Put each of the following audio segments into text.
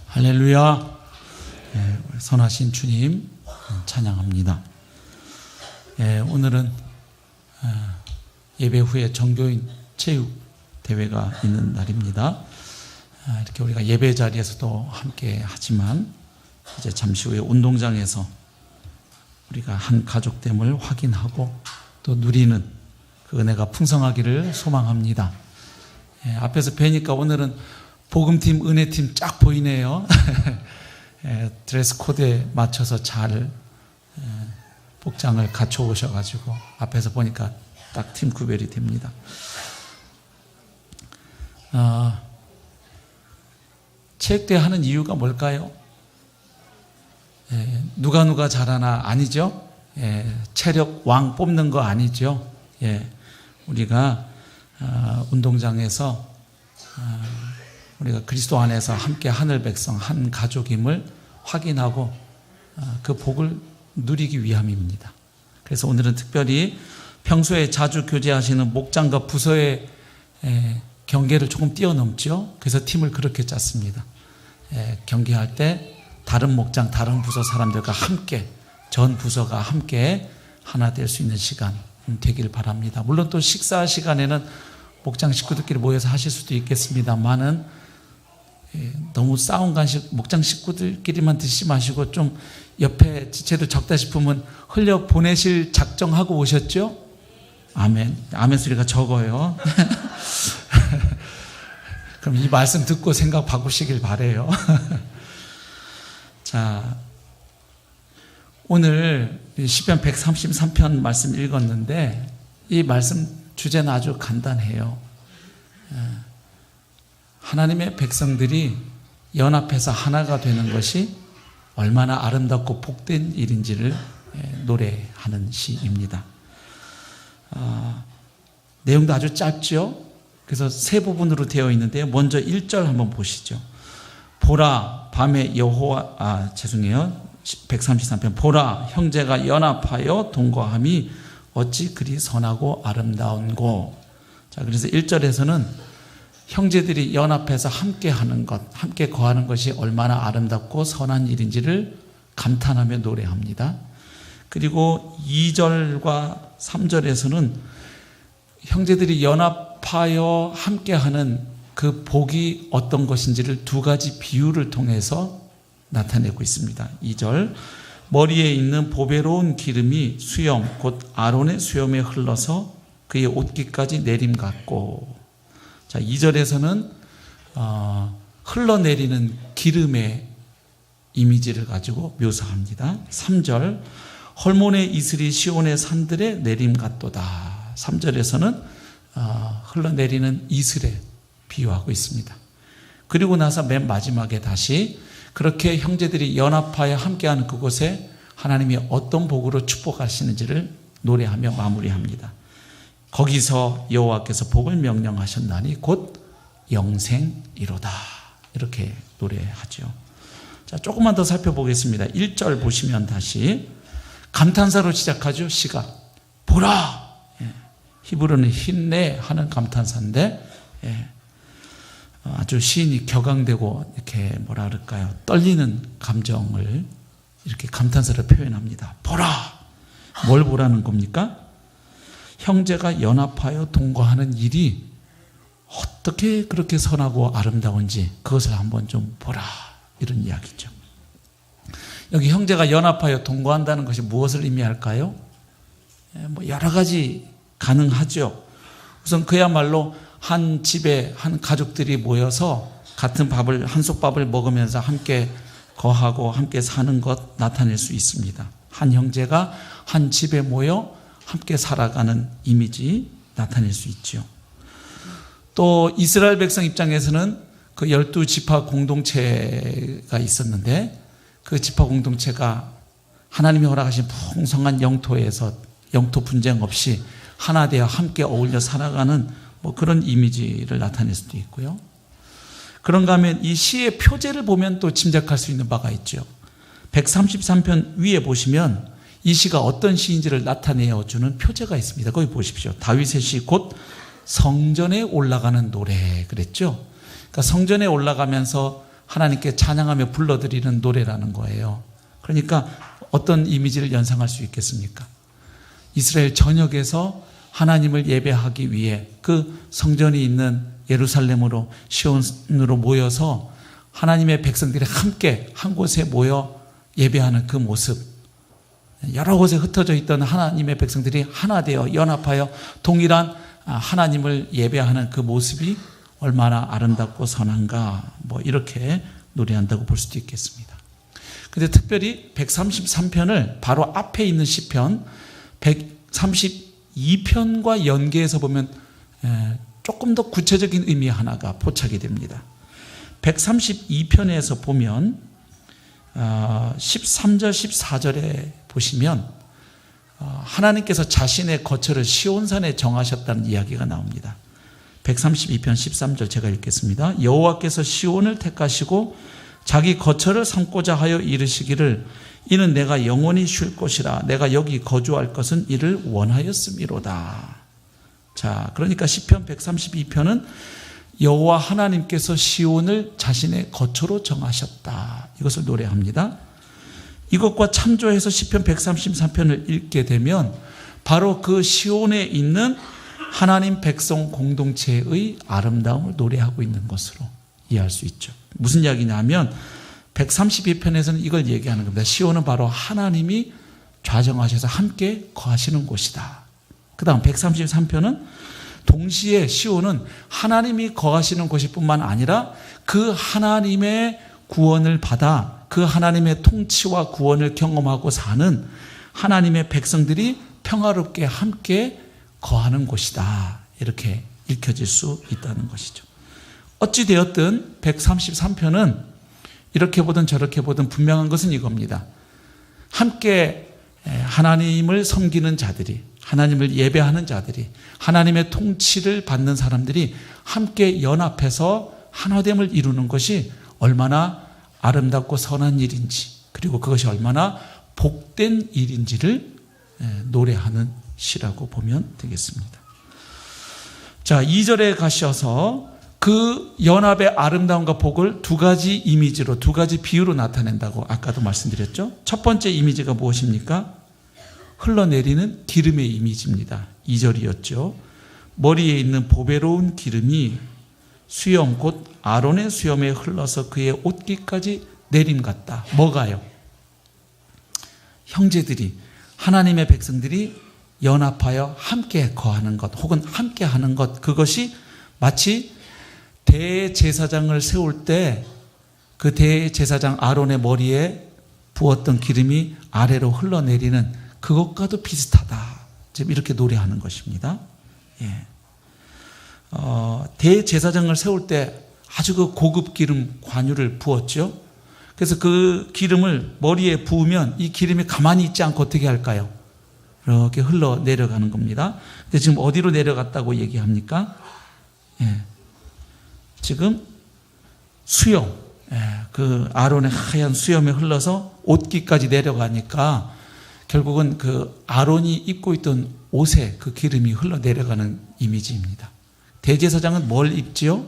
할렐루야. 선하신 주님 찬양합니다. 오늘은 예배 후에 정교인 체육 대회가 있는 날입니다. 이렇게 우리가 예배 자리에서도 함께 하지만 이제 잠시 후에 운동장에서 우리가 한 가족됨을 확인하고 또 누리는 그 은혜가 풍성하기를 소망합니다. 앞에서 뵈니까 오늘은 복음팀, 은혜팀 쫙 보이네요. 드레스 코드에 맞춰서 잘 복장을 갖춰 오셔가지고 앞에서 보니까 딱 팀 구별이 됩니다. 체육대회 하는 이유가 뭘까요? 누가 잘하나 아니죠. 체력 왕 뽑는 거 아니죠. 우리가 운동장에서 우리가 그리스도 안에서 함께 하늘 백성 한 가족임을 확인하고 그 복을 누리기 위함입니다. 그래서 오늘은 특별히 평소에 자주 교제하시는 목장과 부서의 경계를 조금 뛰어넘죠. 그래서 팀을 그렇게 짰습니다. 경계할 때 다른 목장, 다른 부서 사람들과 함께, 전 부서가 함께 하나 될 수 있는 시간 되길 바랍니다. 물론 또 식사 시간에는 목장 식구들끼리 모여서 하실 수도 있겠습니다만은 너무 싸운 간식 목장 식구들끼리만 드시지 마시고 좀 옆에 지체도 적다 싶으면 흘려 보내실 작정하고 오셨죠? 아멘. 아멘 소리가 적어요. 그럼 이 말씀 듣고 생각 바꾸시길 바래요. 자, 오늘 시편 133편 말씀 읽었는데 이 말씀 주제는 아주 간단해요. 하나님의 백성들이 연합해서 하나가 되는 것이 얼마나 아름답고 복된 일인지를 노래하는 시입니다. 내용도 아주 짧죠. 그래서 세 부분으로 되어 있는데요. 먼저 1절 한번 보시죠. 보라 밤에 여호와 133편 보라 형제가 연합하여 동거함이 어찌 그리 선하고 아름다운고. 자, 그래서 1절에서는 형제들이 연합해서 함께 하는 것, 함께 거하는 것이 얼마나 아름답고 선한 일인지를 감탄하며 노래합니다. 그리고 2절과 3절에서는 형제들이 연합하여 함께 하는 그 복이 어떤 것인지를 두 가지 비유를 통해서 나타내고 있습니다. 2절 머리에 있는 보배로운 기름이 수염 곧 아론의 수염에 흘러서 그의 옷깃까지 내림 같고. 자, 2절에서는 흘러내리는 기름의 이미지를 가지고 묘사합니다. 3절 헐몬의 이슬이 시온의 산들에 내림 같도다. 3절에서는 흘러내리는 이슬에 비유하고 있습니다. 그리고 나서 맨 마지막에 다시 그렇게 형제들이 연합하여 함께하는 그곳에 하나님이 어떤 복으로 축복하시는지를 노래하며 마무리합니다. 거기서 여호와께서 복을 명령하셨나니 곧 영생이로다. 이렇게 노래하죠. 자, 조금만 더 살펴보겠습니다. 1절 보시면 다시 감탄사로 시작하죠. 시가 보라. 히브리어는 힌내 하는 감탄사인데 아주 시인이 격앙되고 이렇게 뭐라 그럴까요? 떨리는 감정을 이렇게 감탄사로 표현합니다. 보라. 뭘 보라는 겁니까? 형제가 연합하여 동거하는 일이 어떻게 그렇게 선하고 아름다운지 그것을 한번 좀 보라. 이런 이야기죠. 여기 형제가 연합하여 동거한다는 것이 무엇을 의미할까요? 여러 가지 가능하죠. 우선 그야말로 한 집에 한 가족들이 모여서 같은 밥을 한솥밥을 먹으면서 함께 거하고 함께 사는 것 나타낼 수 있습니다. 한 형제가 한 집에 모여 함께 살아가는 이미지 나타낼 수 있죠. 또 이스라엘 백성 입장에서는 그 12지파 공동체가 있었는데 그 지파 공동체가 하나님이 허락하신 풍성한 영토에서 영토 분쟁 없이 하나 되어 함께 어울려 살아가는 그런 이미지를 나타낼 수도 있고요. 그런가 하면 이 시의 표제를 보면 또 짐작할 수 있는 바가 있죠. 133편 위에 보시면 이 시가 어떤 시인지를 나타내어주는 표제가 있습니다. 거기 보십시오. 다윗의 시 곧 성전에 올라가는 노래 그랬죠. 그러니까 성전에 올라가면서 하나님께 찬양하며 불러드리는 노래라는 거예요. 그러니까 어떤 이미지를 연상할 수 있겠습니까? 이스라엘 전역에서 하나님을 예배하기 위해 그 성전이 있는 예루살렘으로 시온으로 모여서 하나님의 백성들이 함께 한 곳에 모여 예배하는 그 모습, 여러 곳에 흩어져 있던 하나님의 백성들이 하나 되어 연합하여 동일한 하나님을 예배하는 그 모습이 얼마나 아름답고 선한가, 이렇게 노래한다고 볼 수도 있겠습니다. 근데 특별히 133편을 바로 앞에 있는 시편 132편과 연계해서 보면 조금 더 구체적인 의미 하나가 포착이 됩니다. 132편에서 보면 13절 14절에 보시면 하나님께서 자신의 거처를 시온산에 정하셨다는 이야기가 나옵니다. 132편 13절 제가 읽겠습니다. 여호와께서 시온을 택하시고 자기 거처를 삼고자 하여 이르시기를 이는 내가 영원히 쉴 곳이라 내가 여기 거주할 것은 이를 원하였음이로다. 자, 그러니까 시편 132편은 여호와 하나님께서 시온을 자신의 거처로 정하셨다, 이것을 노래합니다. 이것과 참조해서 시편 133편을 읽게 되면 바로 그 시온에 있는 하나님 백성 공동체의 아름다움을 노래하고 있는 것으로 이해할 수 있죠. 무슨 이야기냐면 132편에서는 이걸 얘기하는 겁니다. 시온은 바로 하나님이 좌정하셔서 함께 거하시는 곳이다. 그 다음 133편은 동시에 시온은 하나님이 거하시는 곳일 뿐만 아니라 그 하나님의 구원을 받아 그 하나님의 통치와 구원을 경험하고 사는 하나님의 백성들이 평화롭게 함께 거하는 곳이다, 이렇게 읽혀질 수 있다는 것이죠. 어찌되었든 133편은 이렇게 보든 저렇게 보든 분명한 것은 이겁니다. 함께 하나님을 섬기는 자들이, 하나님을 예배하는 자들이, 하나님의 통치를 받는 사람들이 함께 연합해서 하나됨을 이루는 것이 얼마나 아름답고 선한 일인지, 그리고 그것이 얼마나 복된 일인지를 노래하는 시라고 보면 되겠습니다. 자, 2절에 가셔서 그 연합의 아름다움과 복을 두 가지 이미지로, 두 가지 비유로 나타낸다고 아까도 말씀드렸죠. 첫 번째 이미지가 무엇입니까? 흘러내리는 기름의 이미지입니다. 2절이었죠. 머리에 있는 보배로운 기름이 수염, 곧 아론의 수염에 흘러서 그의 옷깃까지 내림 같다. 뭐가요? 형제들이, 하나님의 백성들이 연합하여 함께 거하는 것, 혹은 함께 하는 것, 그것이 마치 대제사장을 세울 때 그 대제사장 아론의 머리에 부었던 기름이 아래로 흘러내리는 그것과도 비슷하다, 지금 이렇게 노래하는 것입니다. 예. 대제사장을 세울 때 아주 그 고급 기름 관유를 부었죠. 그래서 그 기름을 머리에 부으면 이 기름이 가만히 있지 않고 어떻게 할까요? 이렇게 흘러내려가는 겁니다. 근데 지금 어디로 내려갔다고 얘기합니까? 예. 지금 수염, 그 아론의 하얀 수염에 흘러서 옷깃까지 내려가니까 결국은 그 아론이 입고 있던 옷에 그 기름이 흘러내려가는 이미지입니다. 대제사장은 뭘 입지요?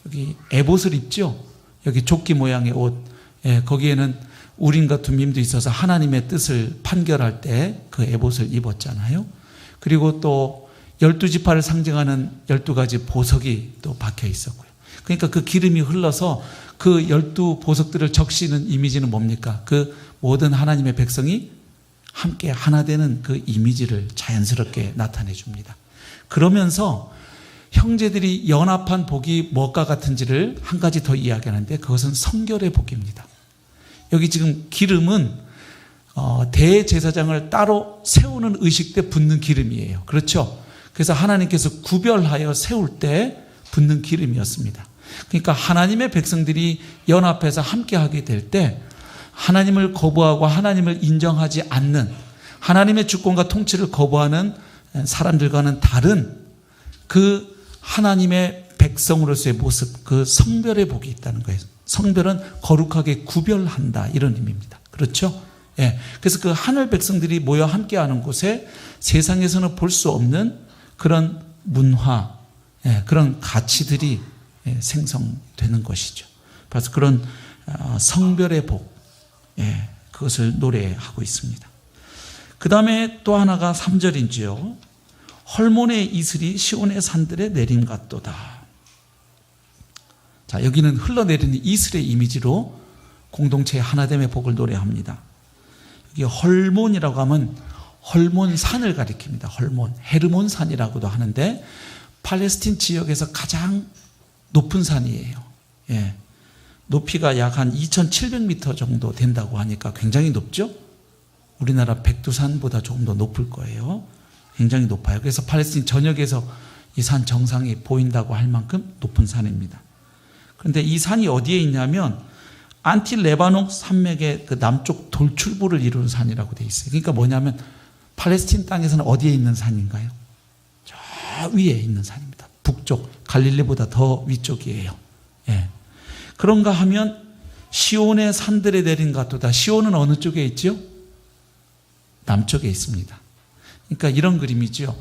여기 에봇을 입죠. 여기 조끼 모양의 옷, 거기에는 우림과 둠밈도 있어서 하나님의 뜻을 판결할 때 그 에봇을 입었잖아요. 그리고 또 12지파를 상징하는 12가지 보석이 또 박혀 있었고요. 그러니까 그 기름이 흘러서 그 12보석들을 적시는 이미지는 뭡니까? 그 모든 하나님의 백성이 함께 하나 되는 그 이미지를 자연스럽게 나타내 줍니다. 그러면서 형제들이 연합한 복이 무엇과 같은지를 한 가지 더 이야기하는데 그것은 성결의 복입니다. 여기 지금 기름은 대제사장을 따로 세우는 의식 때 붓는 기름이에요. 그렇죠? 그래서 하나님께서 구별하여 세울 때 붓는 기름이었습니다. 그러니까 하나님의 백성들이 연합해서 함께하게 될 때 하나님을 거부하고 하나님을 인정하지 않는, 하나님의 주권과 통치를 거부하는 사람들과는 다른 그 하나님의 백성으로서의 모습, 그 성별의 복이 있다는 거예요. 성별은 거룩하게 구별한다, 이런 의미입니다. 그렇죠? 예. 그래서 그 하늘 백성들이 모여 함께하는 곳에 세상에서는 볼 수 없는 그런 문화, 그런 가치들이 생성되는 것이죠. 그래서 그런 성별의 복, 그것을 노래하고 있습니다. 그 다음에 또 하나가 3절인지요. 헐몬의 이슬이 시온의 산들에 내림 같도다. 자, 여기는 흘러내리는 이슬의 이미지로 공동체의 하나됨의 복을 노래합니다. 여기 헐몬이라고 하면 헐몬산을 가리킵니다. 헐몬, 헤르몬산이라고도 하는데 팔레스틴 지역에서 가장 높은 산이에요. 높이가 약 한 2,700m 정도 된다고 하니까 굉장히 높죠? 우리나라 백두산보다 조금 더 높을 거예요. 굉장히 높아요. 그래서 팔레스틴 전역에서 이 산 정상이 보인다고 할 만큼 높은 산입니다. 그런데 이 산이 어디에 있냐면 안티레바논 산맥의 그 남쪽 돌출부를 이루는 산이라고 되어 있어요. 그러니까 뭐냐면 팔레스틴 땅에서는 어디에 있는 산인가요? 저 위에 있는 산입니다. 북쪽, 갈릴리보다 더 위쪽이에요. 그런가 하면 시온의 산들에 내린 같도다. 시온은 어느 쪽에 있죠? 남쪽에 있습니다. 그러니까 이런 그림이죠.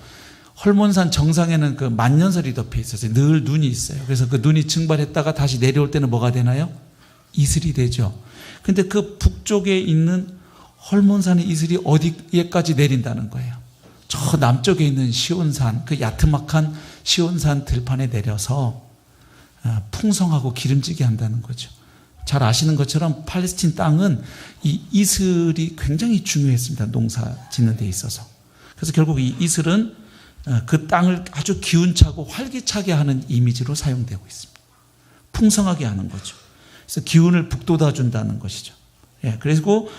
헐몬산 정상에는 그 만년설이 덮여 있어서 늘 눈이 있어요. 그래서 그 눈이 증발했다가 다시 내려올 때는 뭐가 되나요? 이슬이 되죠. 근데 그 북쪽에 있는 헐몬산의 이슬이 어디에까지 내린다는 거예요? 저 남쪽에 있는 시온산, 그 야트막한 시온산 들판에 내려서 풍성하고 기름지게 한다는 거죠. 잘 아시는 것처럼 팔레스틴 땅은 이 이슬이 굉장히 중요했습니다. 농사 짓는 데 있어서. 그래서 결국 이 이슬은 그 땅을 아주 기운차고 활기차게 하는 이미지로 사용되고 있습니다. 풍성하게 하는 거죠. 그래서 기운을 북돋아 준다는 것이죠. 그리고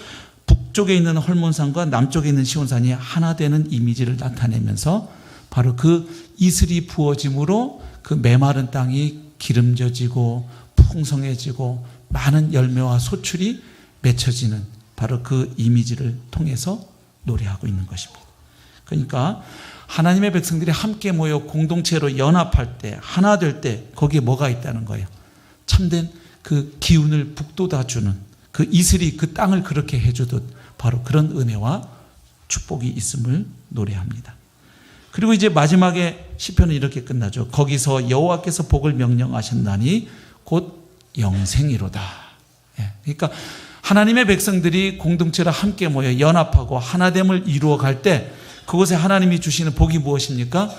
북쪽에 있는 헐몬산과 남쪽에 있는 시온산이 하나 되는 이미지를 나타내면서 바로 그 이슬이 부어짐으로 그 메마른 땅이 기름져지고 풍성해지고 많은 열매와 소출이 맺혀지는 바로 그 이미지를 통해서 노래하고 있는 것입니다. 그러니까 하나님의 백성들이 함께 모여 공동체로 연합할 때, 하나 될 때 거기에 뭐가 있다는 거예요? 참된 그 기운을 북돋아주는 그 이슬이 그 땅을 그렇게 해주듯 바로 그런 은혜와 축복이 있음을 노래합니다. 그리고 이제 마지막에 시편은 이렇게 끝나죠. 거기서 여호와께서 복을 명령하셨나니 곧 영생이로다. 그러니까 하나님의 백성들이 공동체로 함께 모여 연합하고 하나됨을 이루어 갈 때 그곳에 하나님이 주시는 복이 무엇입니까?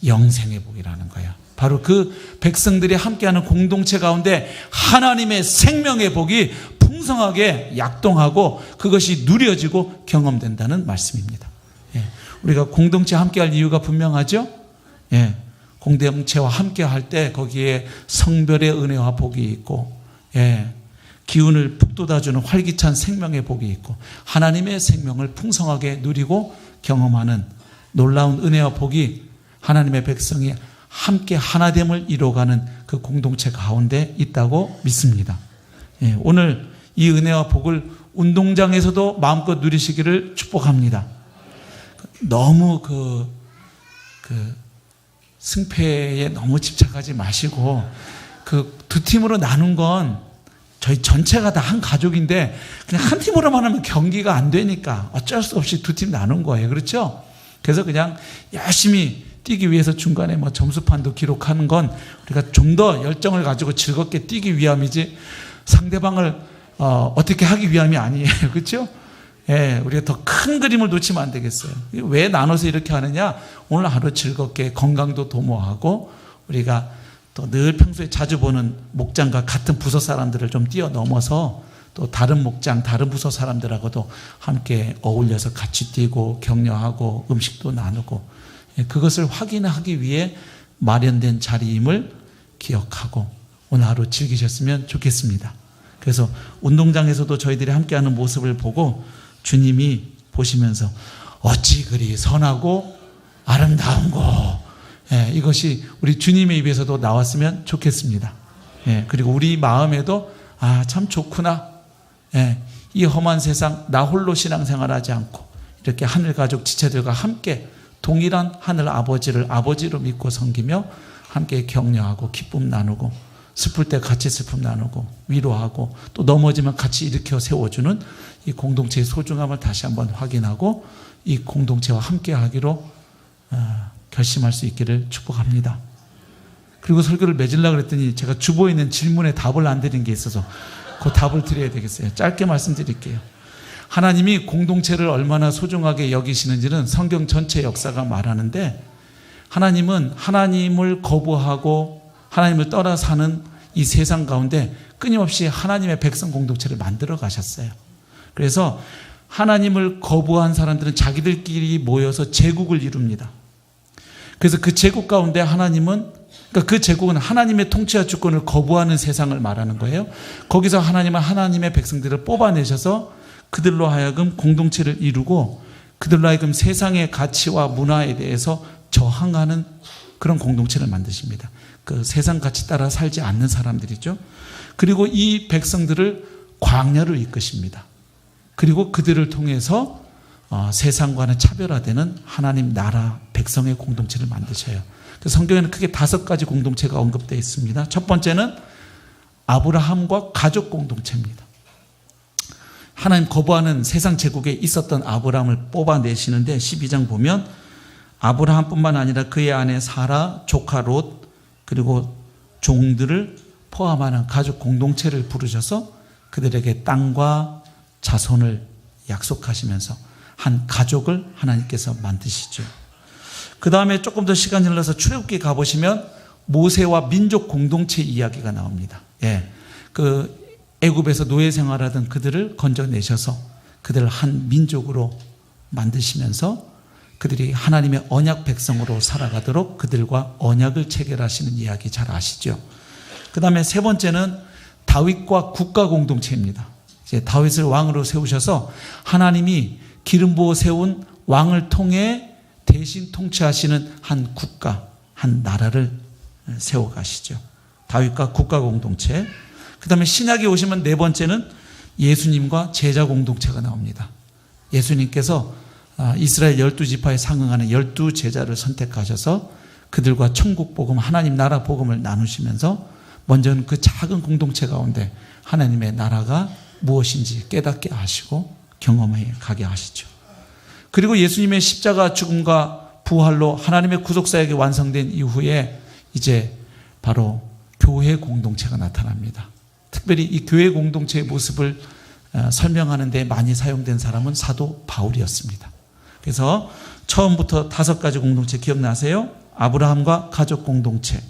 영생의 복이라는 거예요. 바로 그 백성들이 함께하는 공동체 가운데 하나님의 생명의 복이 풍성하게 약동하고 그것이 누려지고 경험된다는 말씀입니다. 우리가 공동체 함께할 이유가 분명하죠? 공동체와 함께할 때 거기에 성별의 은혜와 복이 있고 기운을 북돋아주는 활기찬 생명의 복이 있고 하나님의 생명을 풍성하게 누리고 경험하는 놀라운 은혜와 복이 하나님의 백성이 함께 하나됨을 이루어가는 그 공동체 가운데 있다고 믿습니다. 오늘 이 은혜와 복을 운동장에서도 마음껏 누리시기를 축복합니다. 너무 그 승패에 너무 집착하지 마시고 그 두 팀으로 나눈 건 저희 전체가 다 한 가족인데 그냥 한 팀으로만 하면 경기가 안 되니까 어쩔 수 없이 두 팀 나눈 거예요. 그렇죠? 그래서 그냥 열심히 뛰기 위해서 중간에 뭐 점수판도 기록하는 건 우리가 좀 더 열정을 가지고 즐겁게 뛰기 위함이지 상대방을 어떻게 하기 위함이 아니에요. 그렇죠? 우리가 더 큰 그림을 놓치면 안 되겠어요. 왜 나눠서 이렇게 하느냐? 오늘 하루 즐겁게 건강도 도모하고 우리가 또 늘 평소에 자주 보는 목장과 같은 부서 사람들을 좀 뛰어넘어서 또 다른 목장, 다른 부서 사람들하고도 함께 어울려서 같이 뛰고 격려하고 음식도 나누고 그것을 확인하기 위해 마련된 자리임을 기억하고 오늘 하루 즐기셨으면 좋겠습니다. 그래서 운동장에서도 저희들이 함께하는 모습을 보고 주님이 보시면서 어찌 그리 선하고 아름다운고 이것이 우리 주님의 입에서도 나왔으면 좋겠습니다. 그리고 우리 마음에도 참 좋구나. 이 험한 세상 나 홀로 신앙생활하지 않고 이렇게 하늘 가족 지체들과 함께 동일한 하늘 아버지를 아버지로 믿고 섬기며 함께 격려하고 기쁨 나누고 슬플 때 같이 슬픔 나누고 위로하고 또 넘어지면 같이 일으켜 세워주는 이 공동체의 소중함을 다시 한번 확인하고 이 공동체와 함께 하기로 결심할 수 있기를 축복합니다. 그리고 설교를 맺으려고 그랬더니 제가 주보에 있는 질문에 답을 안 드린 게 있어서 그 답을 드려야 되겠어요. 짧게 말씀드릴게요. 하나님이 공동체를 얼마나 소중하게 여기시는지는 성경 전체 역사가 말하는데, 하나님은 하나님을 거부하고 하나님을 떠나 사는 이 세상 가운데 끊임없이 하나님의 백성 공동체를 만들어 가셨어요. 그래서 하나님을 거부한 사람들은 자기들끼리 모여서 제국을 이룹니다. 그래서 그 제국 가운데 하나님은, 그러니까 그 제국은 하나님의 통치와 주권을 거부하는 세상을 말하는 거예요. 거기서 하나님은 하나님의 백성들을 뽑아내셔서 그들로 하여금 공동체를 이루고 그들로 하여금 세상의 가치와 문화에 대해서 저항하는 그런 공동체를 만드십니다. 그 세상 가치 따라 살지 않는 사람들이죠. 그리고 이 백성들을 광야로 이끄십니다. 그리고 그들을 통해서 세상과는 차별화되는 하나님 나라 백성의 공동체를 만드셔요. 성경에는 크게 5가지 공동체가 언급되어 있습니다. 첫 번째는 아브라함과 가족 공동체입니다. 하나님 거부하는 세상 제국에 있었던 아브라함을 뽑아내시는데 12장 보면 아브라함뿐만 아니라 그의 아내 사라, 조카 롯, 그리고 종들을 포함하는 가족 공동체를 부르셔서 그들에게 땅과 자손을 약속하시면서 한 가족을 하나님께서 만드시죠. 그 다음에 조금 더 시간이 흘러서 출애굽기 가보시면 모세와 민족 공동체 이야기가 나옵니다. 그 애굽에서 노예 생활하던 그들을 건져내셔서 그들을 한 민족으로 만드시면서 그들이 하나님의 언약 백성으로 살아가도록 그들과 언약을 체결하시는 이야기 잘 아시죠? 그 다음에 세 번째는 다윗과 국가 공동체입니다. 이제 다윗을 왕으로 세우셔서 하나님이 기름 부어 세운 왕을 통해 대신 통치하시는 한 국가, 한 나라를 세워가시죠. 다윗과 국가 공동체. 그 다음에 신약에 오시면 네 번째는 예수님과 제자 공동체가 나옵니다. 예수님께서 이스라엘 12지파에 상응하는 12제자를 선택하셔서 그들과 천국 복음, 하나님 나라 복음을 나누시면서 먼저는 그 작은 공동체 가운데 하나님의 나라가 무엇인지 깨닫게 하시고 경험해 가게 하시죠. 그리고 예수님의 십자가 죽음과 부활로 하나님의 구속사역이 완성된 이후에 이제 바로 교회 공동체가 나타납니다. 특별히 이 교회 공동체의 모습을 설명하는 데 많이 사용된 사람은 사도 바울이었습니다. 그래서 처음부터 5가지 공동체 기억나세요? 아브라함과 가족 공동체,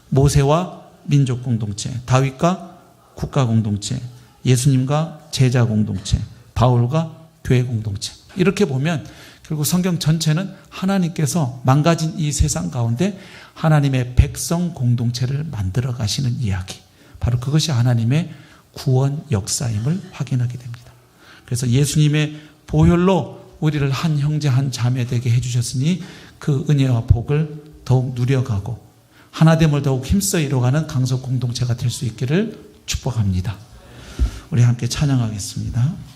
모세와 민족 공동체, 다윗과 국가 공동체, 예수님과 제자 공동체, 바울과 교회 공동체. 이렇게 보면 결국 성경 전체는 하나님께서 망가진 이 세상 가운데 하나님의 백성 공동체를 만들어 가시는 이야기, 바로 그것이 하나님의 구원 역사임을 확인하게 됩니다. 그래서 예수님의 보혈로 우리를 한 형제 한 자매 되게 해주셨으니 그 은혜와 복을 더욱 누려가고 하나됨을 더욱 힘써 이뤄가는 강석 공동체가 될 수 있기를 축복합니다. 우리 함께 찬양하겠습니다.